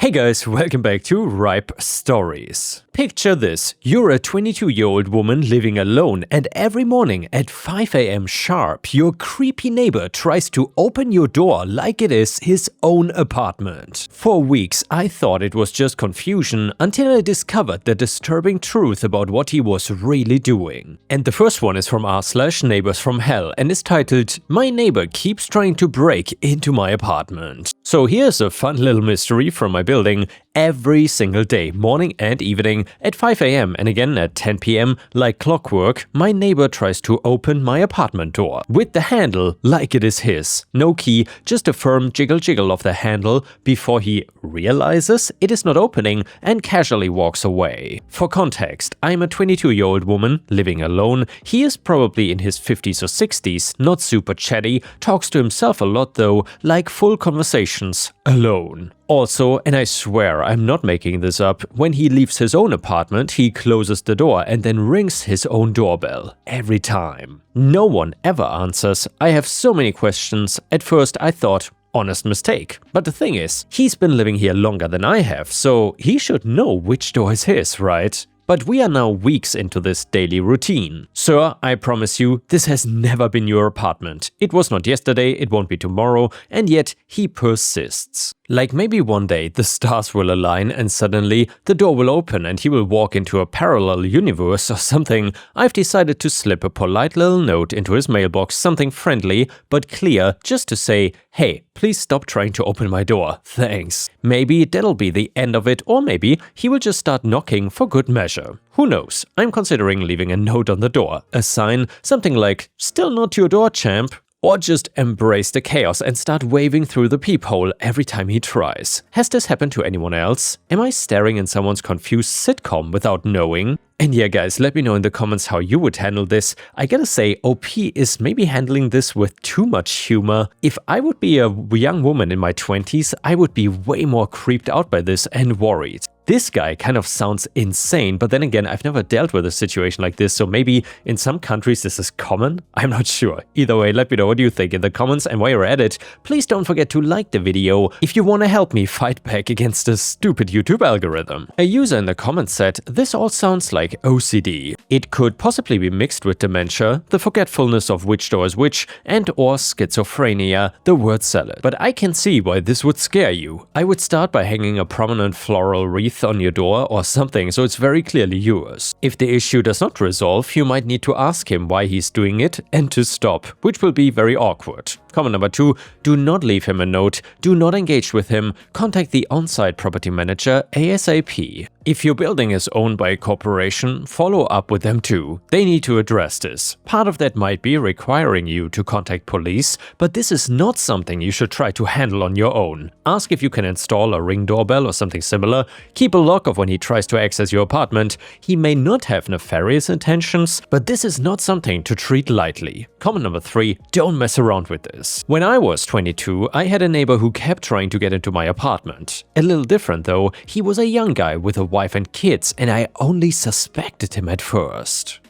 Hey guys, welcome back to Ripe Stories. Picture this, you're a 22-year-old woman living alone and every morning at 5 a.m. sharp, your creepy neighbor tries to open your door like it is his own apartment. For weeks I thought it was just confusion until I discovered the disturbing truth about what he was really doing. And the first one is from r/neighbors from hell and is titled, "My neighbor keeps trying to break into my apartment." So here's a fun little mystery from my building. Every single day, morning and evening, at 5 a.m. and again at 10 p.m. like clockwork, my neighbor tries to open my apartment door with the handle like it is his. No key, just a firm jiggle of the handle before he realizes it is not opening and casually walks away. For context, I'm a 22-year-old woman living alone. He is probably in his 50s or 60s, not super chatty, talks to himself a lot though, like full conversations, alone. Also, and I swear I'm not making this up, when he leaves his own apartment, he closes the door and then rings his own doorbell. Every time. No one ever answers. I have so many questions. At first I thought, honest mistake. But the thing is, he's been living here longer than I have, so he should know which door is his, right? But we are now weeks into this daily routine. Sir, I promise you, this has never been your apartment. It was not yesterday, it won't be tomorrow, and yet he persists. Like maybe one day the stars will align and suddenly the door will open and he will walk into a parallel universe or something. I've decided to slip a polite little note into his mailbox, something friendly but clear, just to say, hey, please stop trying to open my door, thanks. Maybe that'll be the end of it, or maybe he will just start knocking for good measure. Who knows? I'm considering leaving a note on the door, a sign, something like, still not your door, champ. Or just embrace the chaos and start waving through the peephole every time he tries. Has this happened to anyone else? Am I staring in someone's confused sitcom without knowing? And yeah guys, let me know in the comments how you would handle this. I gotta say, OP is maybe handling this with too much humor. If I would be a young woman in my 20s, I would be way more creeped out by this and worried. This guy kind of sounds insane, but then again, I've never dealt with a situation like this, so maybe in some countries this is common? I'm not sure. Either way, let me know what you think in the comments, and while you're at it, please don't forget to like the video if you want to help me fight back against this stupid YouTube algorithm. A user in the comments said, "This all sounds like OCD. It could possibly be mixed with dementia, the forgetfulness of which door is which, and or schizophrenia, the word salad. But I can see why this would scare you. I would start by hanging a prominent floral wreath on your door or something so it's very clearly yours. If the issue does not resolve, you might need to ask him why he's doing it and to stop, which will be very awkward." Comment number 2, do not leave him a note, do not engage with him, contact the on-site property manager ASAP. If your building is owned by a corporation, follow up with them too. They need to address this. Part of that might be requiring you to contact police, but this is not something you should try to handle on your own. Ask if you can install a Ring doorbell or something similar. Keep a log of when he tries to access your apartment. He may not have nefarious intentions, but this is not something to treat lightly. Comment number 3, don't mess around with this. When I was 22, I had a neighbor who kept trying to get into my apartment. A little different though, he was a young guy with a wife and kids, and I only suspected him at first.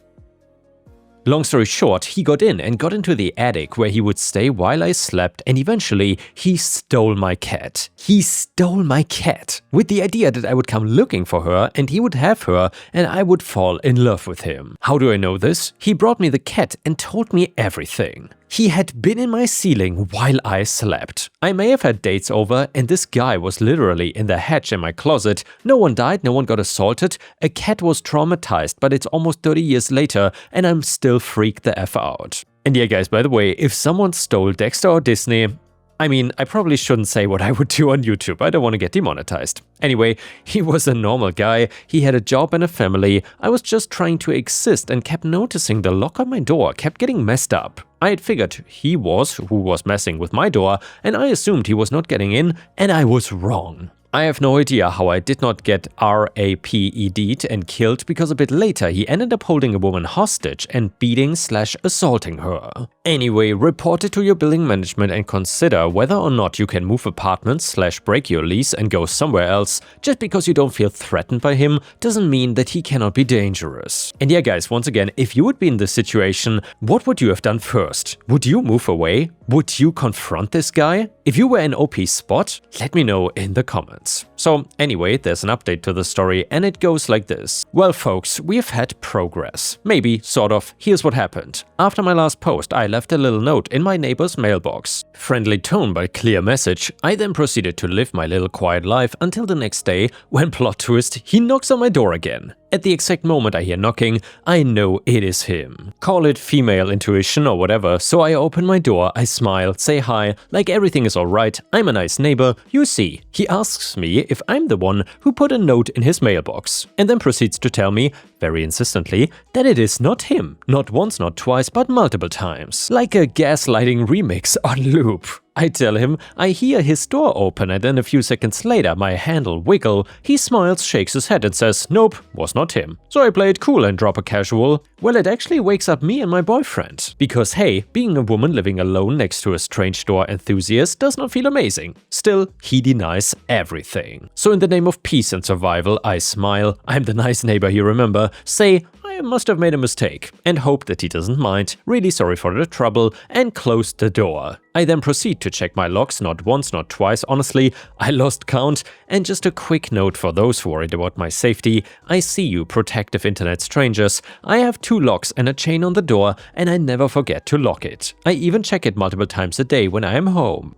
Long story short, he got in and got into the attic where he would stay while I slept, and eventually he stole my cat. He stole my cat with the idea that I would come looking for her and he would have her and I would fall in love with him. How do I know this? He brought me the cat and told me everything. He had been in my ceiling while I slept. I may have had dates over and this guy was literally in the hatch in my closet. No one died, no one got assaulted. A cat was traumatized, but it's almost 30 years later and I'm still freaked the F out. And yeah guys, by the way, if someone stole Dexter or Disney, I mean, I probably shouldn't say what I would do on YouTube, I don't want to get demonetized. Anyway, he was a normal guy, he had a job and a family, I was just trying to exist and kept noticing the lock on my door kept getting messed up. I had figured he was who was messing with my door, and I assumed he was not getting in, and I was wrong. I have no idea how I did not get RAPED'd and killed, because a bit later he ended up holding a woman hostage and beating/assaulting her. Anyway, report it to your building management and consider whether or not you can move apartments/break your lease and go somewhere else. Just because you don't feel threatened by him doesn't mean that he cannot be dangerous. And yeah guys, once again, if you would be in this situation, what would you have done first? Would you move away? Would you confront this guy? If you were in OP's spot, let me know in the comments. So anyway, there's an update to the story and it goes like this. Well folks, we've had progress. Maybe, sort of. Here's what happened. After my last post, I left a little note in my neighbor's mailbox. Friendly tone but clear message. I then proceeded to live my little quiet life until the next day, when plot twist, he knocks on my door again. At the exact moment I hear knocking, I know it is him. Call it female intuition or whatever, so I open my door, I smile, say hi, like everything is alright, I'm a nice neighbor, you see. He asks me if I'm the one who put a note in his mailbox, and then proceeds to tell me, very insistently, that it is not him. Not once, not twice, but multiple times. Like a gaslighting remix on loop. I tell him I hear his door open and then a few seconds later my handle wiggle. He smiles, shakes his head and says, nope, was not him. So I play it cool and drop a casual, well, it actually wakes up me and my boyfriend. Because hey, being a woman living alone next to a strange door enthusiast does not feel amazing. Still, he denies everything. So in the name of peace and survival, I smile, I'm the nice neighbor you remember, say, I must have made a mistake, and hope that he doesn't mind, really sorry for the trouble, and close the door. I then proceed to check my logs, not once, not twice, honestly, I lost count. And just a quick note for those worried about my safety, I see you protective internet strangers, I have 2 locks and a chain on the door, and I never forget to lock it. I even check it multiple times a day when I am home.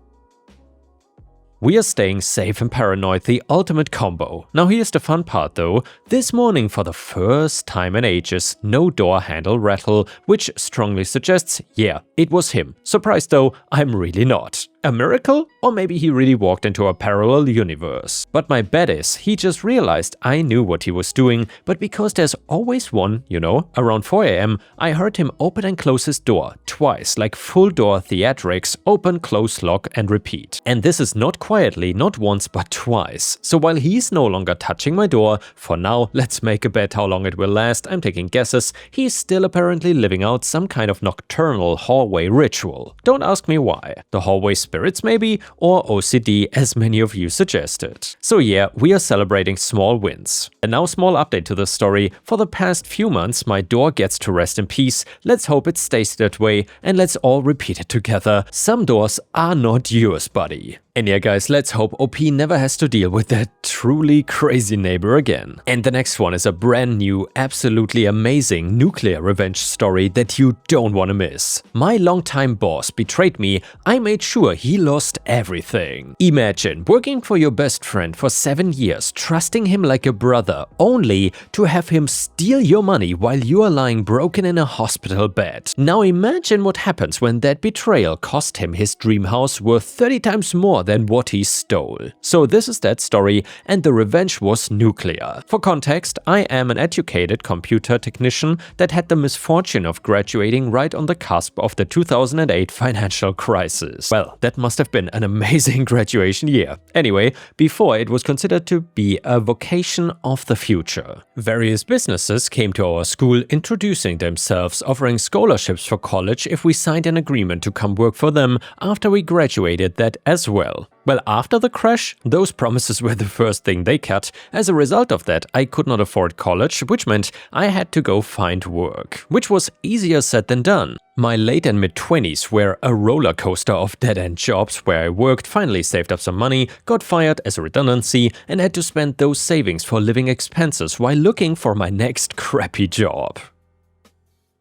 We are staying safe and paranoid, the ultimate combo. Now here's the fun part though. This morning for the first time in ages, no door handle rattle, which strongly suggests, yeah, it was him. Surprised though, I'm really not. A miracle? Or maybe he really walked into a parallel universe. But my bet is, he just realized I knew what he was doing, but because there's always one, you know, around 4 AM, I heard him open and close his door, twice, like full door theatrics, open, close, lock, and repeat. And this is not quietly, not once, but twice. So while he's no longer touching my door, for now, let's make a bet how long it will last, I'm taking guesses, he's still apparently living out some kind of nocturnal hallway ritual. Don't ask me why. The hallway spirits maybe, or OCD as many of you suggested. So yeah, we are celebrating small wins. And now small update to the story, for the past few months my door gets to rest in peace, let's hope it stays that way, and let's all repeat it together, some doors are not yours, buddy. And yeah guys, let's hope OP never has to deal with that truly crazy neighbor again. And the next one is a brand new, absolutely amazing nuclear revenge story that you don't want to miss. My longtime boss betrayed me, I made sure he lost everything. Imagine working for your best friend for 7 years, trusting him like a brother, only to have him steal your money while you are lying broken in a hospital bed. Now imagine what happens when that betrayal cost him his dream house worth 30 times more than what he stole. So this is that story, and the revenge was nuclear. For context, I am an educated computer technician that had the misfortune of graduating right on the cusp of the 2008 financial crisis. Well, that must have been an amazing graduation year. Anyway, before it was considered to be a vocation of the future. Various businesses came to our school introducing themselves, offering scholarships for college if we signed an agreement to come work for them after we graduated that as well. Well, after the crash, those promises were the first thing they cut. As a result of that, I could not afford college, which meant I had to go find work, which was easier said than done. My late and mid-20s were a roller coaster of dead-end jobs where I worked, finally saved up some money, got fired as a redundancy, and had to spend those savings for living expenses while looking for my next crappy job.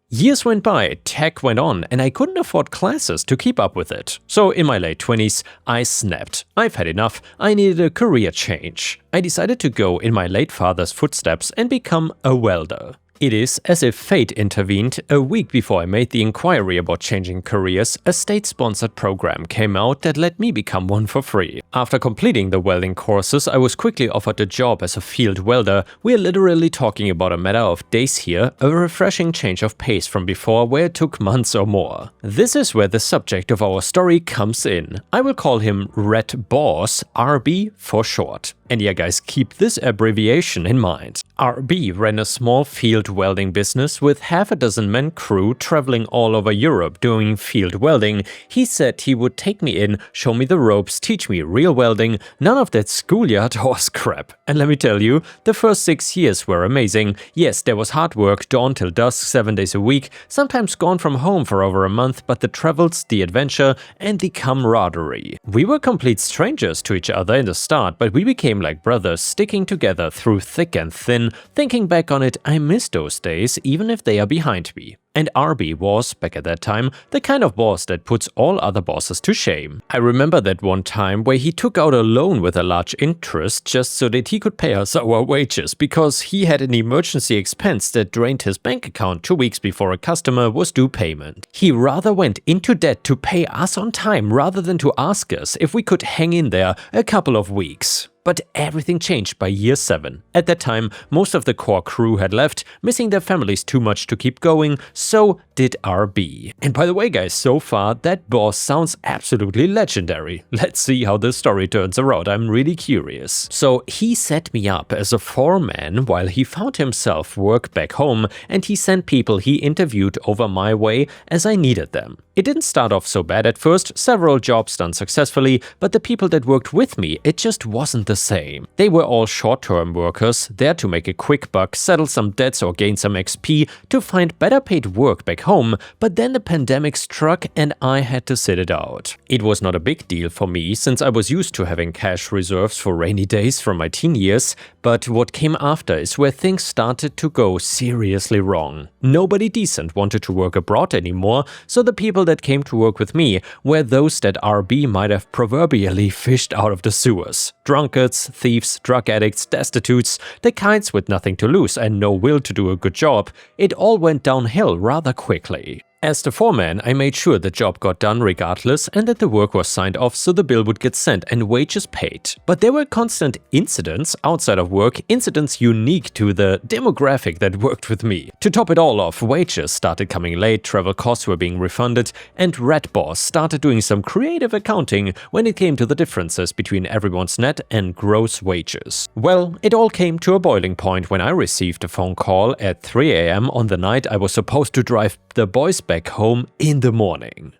Years went by, tech went on, and I couldn't afford classes to keep up with it. So in my late 20s, I snapped. I've had enough, I needed a career change. I decided to go in my late father's footsteps and become a welder. It is as if fate intervened. A week before I made the inquiry about changing careers, a state-sponsored program came out that let me become one for free. After completing the welding courses, I was quickly offered a job as a field welder. We're literally talking about a matter of days here, a refreshing change of pace from before where it took months or more. This is where the subject of our story comes in. I will call him Red Boss, RB for short. And yeah guys, keep this abbreviation in mind. RB ran a small field welding business with half a dozen men crew traveling all over Europe doing field welding. He said he would take me in, show me the ropes, teach me real welding, none of that schoolyard horse crap. And let me tell you, the first 6 years were amazing. Yes, there was hard work, dawn till dusk, 7 days a week, sometimes gone from home for over a month, but the travels, the adventure, and the camaraderie. We were complete strangers to each other in the start, but we became like brothers, sticking together through thick and thin. Thinking back on it, I miss those days, even if they are behind me. And RB was, back at that time, the kind of boss that puts all other bosses to shame. I remember that one time where he took out a loan with a large interest just so that he could pay us our wages, because he had an emergency expense that drained his bank account 2 weeks before a customer was due payment. He rather went into debt to pay us on time rather than to ask us if we could hang in there a couple of weeks. But everything changed by year 7. At that time, most of the core crew had left, missing their families too much to keep going, so did RB. And by the way guys, so far that boss sounds absolutely legendary. Let's see how this story turns around, I'm really curious. So he set me up as a foreman while he found himself work back home, and he sent people he interviewed over my way as I needed them. It didn't start off so bad at first, several jobs done successfully, but the people that worked with me, it just wasn't the same. They were all short-term workers, there to make a quick buck, settle some debts or gain some XP to find better paid work back home, but then the pandemic struck and I had to sit it out. It was not a big deal for me since I was used to having cash reserves for rainy days from my teen years, but what came after is where things started to go seriously wrong. Nobody decent wanted to work abroad anymore, so the people that came to work with me were those that RB might have proverbially fished out of the sewers. Drunkards, thieves, drug addicts, destitutes, the kinds with nothing to lose and no will to do a good job. It all went downhill rather quickly. As the foreman, I made sure the job got done regardless and that the work was signed off so the bill would get sent and wages paid. But there were constant incidents outside of work, incidents unique to the demographic that worked with me. To top it all off, wages started coming late, travel costs were being refunded, and Red Boss started doing some creative accounting when it came to the differences between everyone's net and gross wages. Well, it all came to a boiling point when I received a phone call at 3 AM on the night I was supposed to drive the boys back home in the morning.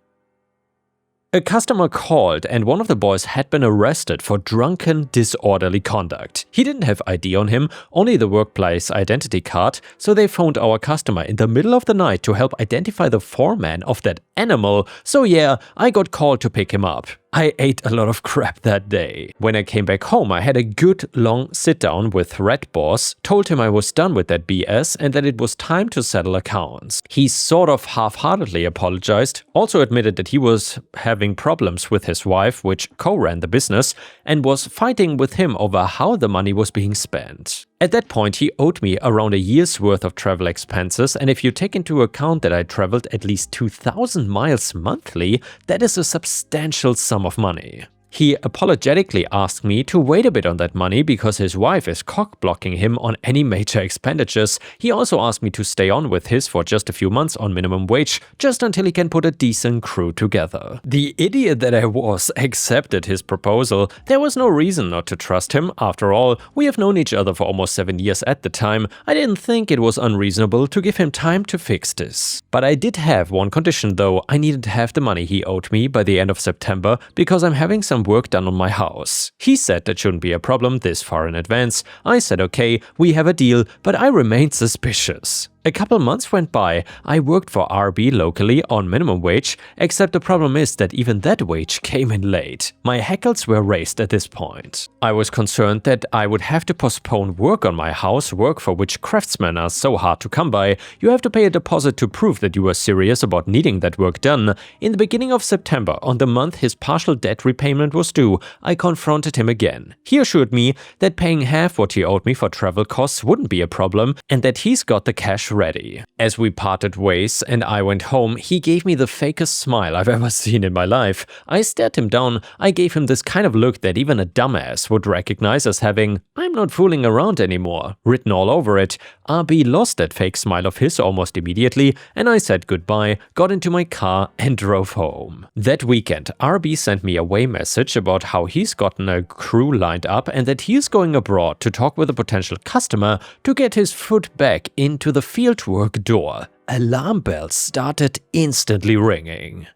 A customer called and one of the boys had been arrested for drunken, disorderly conduct. He didn't have ID on him, only the workplace identity card, so they phoned our customer in the middle of the night to help identify the foreman of that animal, so yeah, I got called to pick him up. I ate a lot of crap that day. When I came back home, I had a good long sit down with Red Boss, told him I was done with that BS and that it was time to settle accounts. He sort of half-heartedly apologized, also admitted that he was having problems with his wife, which co-ran the business, and was fighting with him over how the money was being spent. At that point, he owed me around a year's worth of travel expenses, and if you take into account that I traveled at least 2,000 miles monthly, that is a substantial sum of money. He apologetically asked me to wait a bit on that money because his wife is cock-blocking him on any major expenditures. He also asked me to stay on with his for just a few months on minimum wage, just until he can put a decent crew together. The idiot that I was accepted his proposal. There was no reason not to trust him. After all, we have known each other for almost 7 years at the time. I didn't think it was unreasonable to give him time to fix this. But I did have one condition though. I needed half the money he owed me by the end of September because I'm having some work done on my house. He said that shouldn't be a problem this far in advance. I said okay, we have a deal, but I remained suspicious. A couple months went by. I worked for RB locally on minimum wage, except the problem is that even that wage came in late. My hackles were raised at this point. I was concerned that I would have to postpone work on my house, work for which craftsmen are so hard to come by. You have to pay a deposit to prove that you are serious about needing that work done. In the beginning of September, on the month his partial debt repayment was due, I confronted him again. He assured me that paying half what he owed me for travel costs wouldn't be a problem and that he's got the cash ready. As we parted ways and I went home, he gave me the fakest smile I've ever seen in my life. I stared him down. I gave him this kind of look that even a dumbass would recognize as having "I'm not fooling around anymore" written all over it. RB lost that fake smile of his almost immediately, and I said goodbye, got into my car and drove home. That weekend, RB sent me a way message about how he's gotten a crew lined up and that he is going abroad to talk with a potential customer to get his foot back into the fieldwork door. Alarm bells started instantly ringing.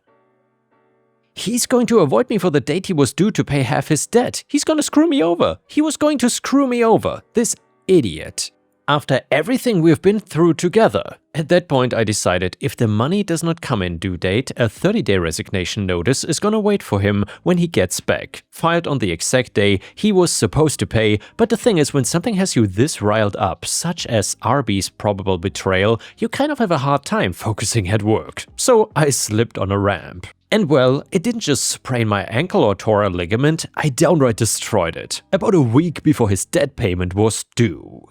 He's going to avoid me for the date he was due to pay half his debt. He's gonna screw me over. He was going to screw me over. This idiot. After everything we've been through together. At that point I decided if the money does not come in due date, a 30-day resignation notice is gonna wait for him when he gets back. Filed on the exact day he was supposed to pay, but the thing is, when something has you this riled up, such as RB's probable betrayal, you kind of have a hard time focusing at work. So I slipped on a ramp. And well, it didn't just sprain my ankle or tore a ligament, I downright destroyed it. About a week before his debt payment was due.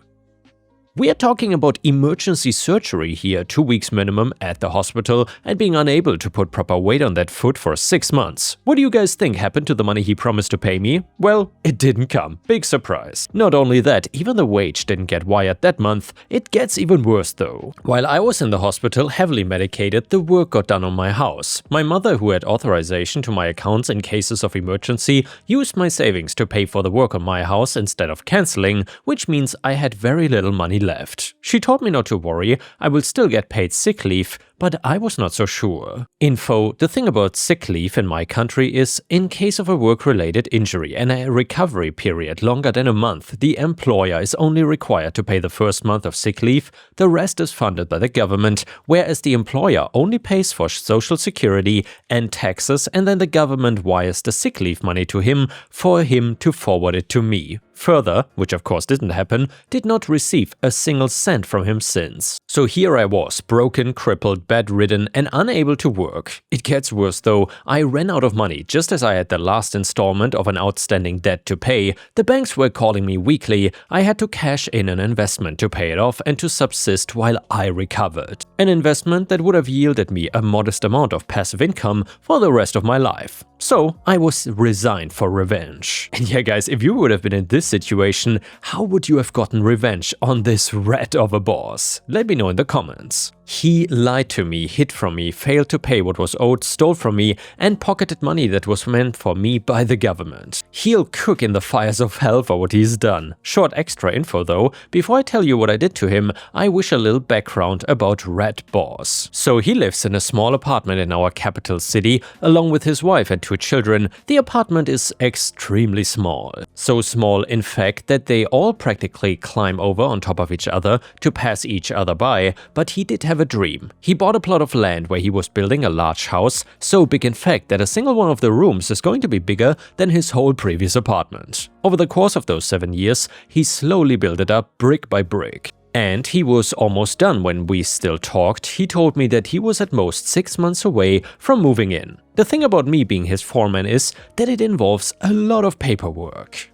We are talking about emergency surgery here, 2 weeks minimum at the hospital, and being unable to put proper weight on that foot for 6 months. What do you guys think happened to the money he promised to pay me? Well, it didn't come. Big surprise. Not only that, even the wage didn't get wired that month. It gets even worse though. While I was in the hospital, heavily medicated, the work got done on my house. My mother, who had authorization to my accounts in cases of emergency, used my savings to pay for the work on my house instead of canceling, which means I had very little money left. She told me not to worry, I will still get paid sick leave, but I was not so sure. Info: the thing about sick leave in my country is, in case of a work-related injury and a recovery period longer than a month, the employer is only required to pay the first month of sick leave, the rest is funded by the government, whereas the employer only pays for social security and taxes, and then the government wires the sick leave money to him for him to forward it to me. Further, which of course didn't happen, did not receive a single cent from him since. So here I was, broken, crippled, bedridden, and unable to work. It gets worse though. I ran out of money just as I had the last installment of an outstanding debt to pay. The banks were calling me weekly. I had to cash in an investment to pay it off and to subsist while I recovered. An investment that would have yielded me a modest amount of passive income for the rest of my life. So I was resigned for revenge. And yeah guys, if you would have been in this situation, how would you have gotten revenge on this rat of a boss? Let me know in the comments. He lied to me, hid from me, failed to pay what was owed, stole from me, and pocketed money that was meant for me by the government. He'll cook in the fires of hell for what he's done. Short extra info though, before I tell you what I did to him, I wish a little background about Rat Boss. So he lives in a small apartment in our capital city, along with his wife and 2 children. The apartment is extremely small. So small, in fact, that they all practically climb over on top of each other to pass each other by, but he did have a dream. He bought a plot of land where he was building a large house, so big in fact that a single one of the rooms is going to be bigger than his whole previous apartment. Over the course of those 7 years, he slowly built it up brick by brick. And he was almost done when we still talked. He told me that he was at most 6 months away from moving in. The thing about me being his foreman is that it involves a lot of paperwork.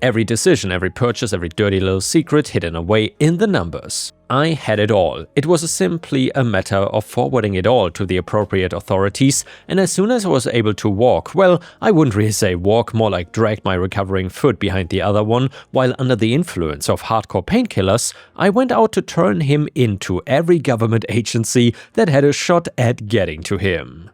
Every decision, every purchase, every dirty little secret hidden away in the numbers. I had it all. It was simply a matter of forwarding it all to the appropriate authorities, and as soon as I was able to walk, well, I wouldn't really say walk, more like dragged my recovering foot behind the other one, while under the influence of hardcore painkillers, I went out to turn him into every government agency that had a shot at getting to him.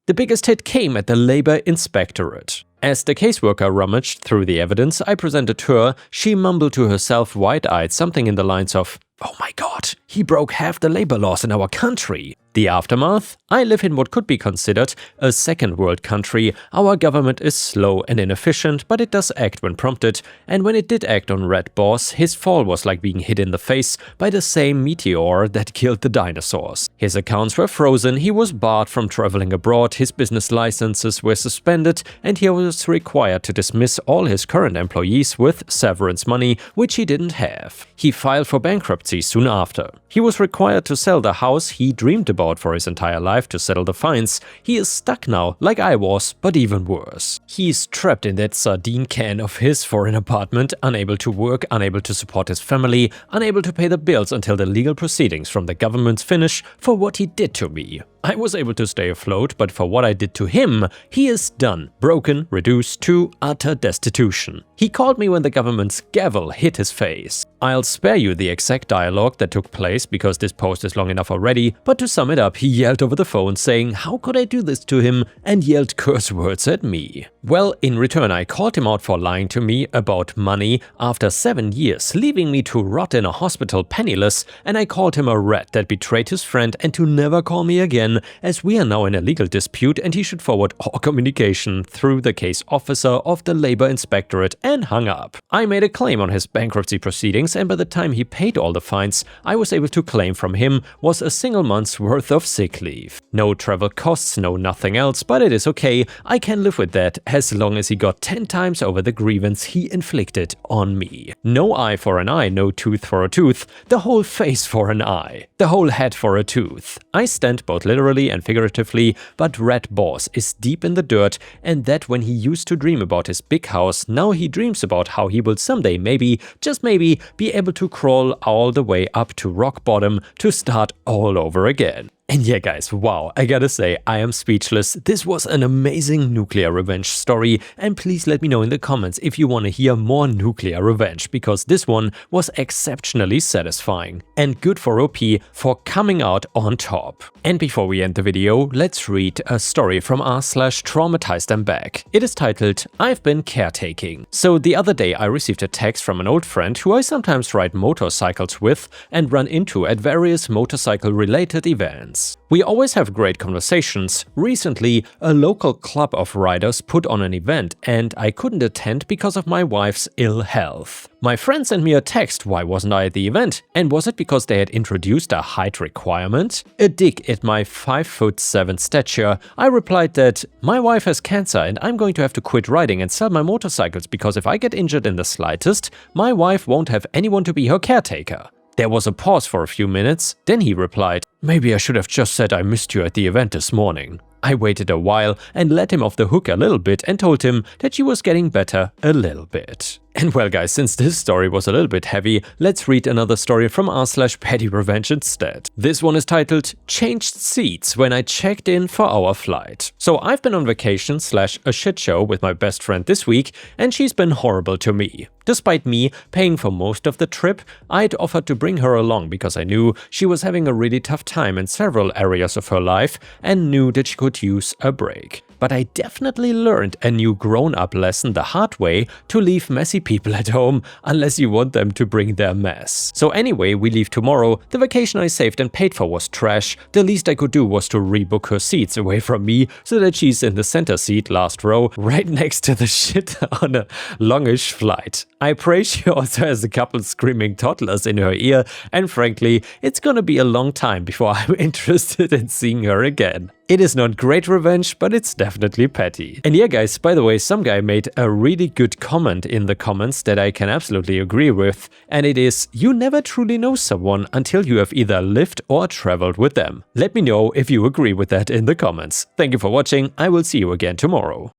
The biggest hit came at the Labor Inspectorate. As the caseworker rummaged through the evidence I presented her, she mumbled to herself wide-eyed something in the lines of, "Oh my god, he broke half the labor laws in our country." The aftermath? I live in what could be considered a second world country. Our government is slow and inefficient, but it does act when prompted, and when it did act on Red Boss, his fall was like being hit in the face by the same meteor that killed the dinosaurs. His accounts were frozen, he was barred from traveling abroad, his business licenses were suspended, and he was required to dismiss all his current employees with severance money, which he didn't have. He filed for bankruptcy soon after. He was required to sell the house he dreamed about about for his entire life to settle the fines. He is stuck now, like I was, but even worse. He's trapped in that sardine can of his for an apartment, unable to work, unable to support his family, unable to pay the bills until the legal proceedings from the government finish for what he did to me. I was able to stay afloat, but for what I did to him, he is done, broken, reduced to utter destitution. He called me when the government's gavel hit his face. I'll spare you the exact dialogue that took place because this post is long enough already, but to sum it up, he yelled over the phone saying how could I do this to him and yelled curse words at me. Well, in return I called him out for lying to me about money after 7 years, leaving me to rot in a hospital penniless, and I called him a rat that betrayed his friend and to never call me again, as we are now in a legal dispute and he should forward all communication through the case officer of the labor inspectorate, and hung up. I made a claim on his bankruptcy proceedings, and by the time he paid all the fines, I was able to claim from him was a single month's worth of sick leave. No travel costs, no nothing else, but it is okay, I can live with that as long as he got 10 times over the grievance he inflicted on me. No eye for an eye, no tooth for a tooth, the whole face for an eye, the whole head for a tooth. I stand both literally and figuratively, but Rat Boss is deep in the dirt, and that when he used to dream about his big house, now he dreams about how he will someday maybe, just maybe, be able to crawl all the way up to rock bottom to start all over again. And yeah guys, wow, I gotta say, I am speechless. This was an amazing nuclear revenge story, and please let me know in the comments if you want to hear more nuclear revenge, because this one was exceptionally satisfying. And good for OP for coming out on top. And before we end the video, let's read a story from r/traumatized I'm back. It is titled, I've been caretaking. So the other day I received a text from an old friend who I sometimes ride motorcycles with and run into at various motorcycle related events. We always have great conversations. Recently, a local club of riders put on an event and I couldn't attend because of my wife's ill health. My friend sent me a text, why wasn't I at the event? And was it because they had introduced a height requirement? A dig at my 5'7" stature, I replied that my wife has cancer and I'm going to have to quit riding and sell my motorcycles because if I get injured in the slightest, my wife won't have anyone to be her caretaker. There was a pause for a few minutes, then he replied, maybe I should have just said I missed you at the event this morning. I waited a while and let him off the hook a little bit and told him that she was getting better a little bit. And well guys, since this story was a little bit heavy, let's read another story from r/petty revenge instead. This one is titled, Changed Seats When I Checked In for Our Flight. So I've been on vacation / a shit show with my best friend this week, and she's been horrible to me. Despite me paying for most of the trip, I'd offered to bring her along because I knew she was having a really tough time in several areas of her life and knew that she could use a break. But I definitely learned a new grown-up lesson the hard way to leave messy people at home unless you want them to bring their mess. So anyway, we leave tomorrow. The vacation I saved and paid for was trash. The least I could do was to rebook her seats away from me so that she's in the center seat, last row, right next to the shit on a longish flight. I pray she also has a couple screaming toddlers in her ear, and frankly, it's gonna be a long time before I'm interested in seeing her again. It is not great revenge, but it's definitely petty. And yeah guys, by the way, some guy made a really good comment in the comments that I can absolutely agree with, and it is, you never truly know someone until you have either lived or traveled with them. Let me know if you agree with that in the comments. Thank you for watching, I will see you again tomorrow.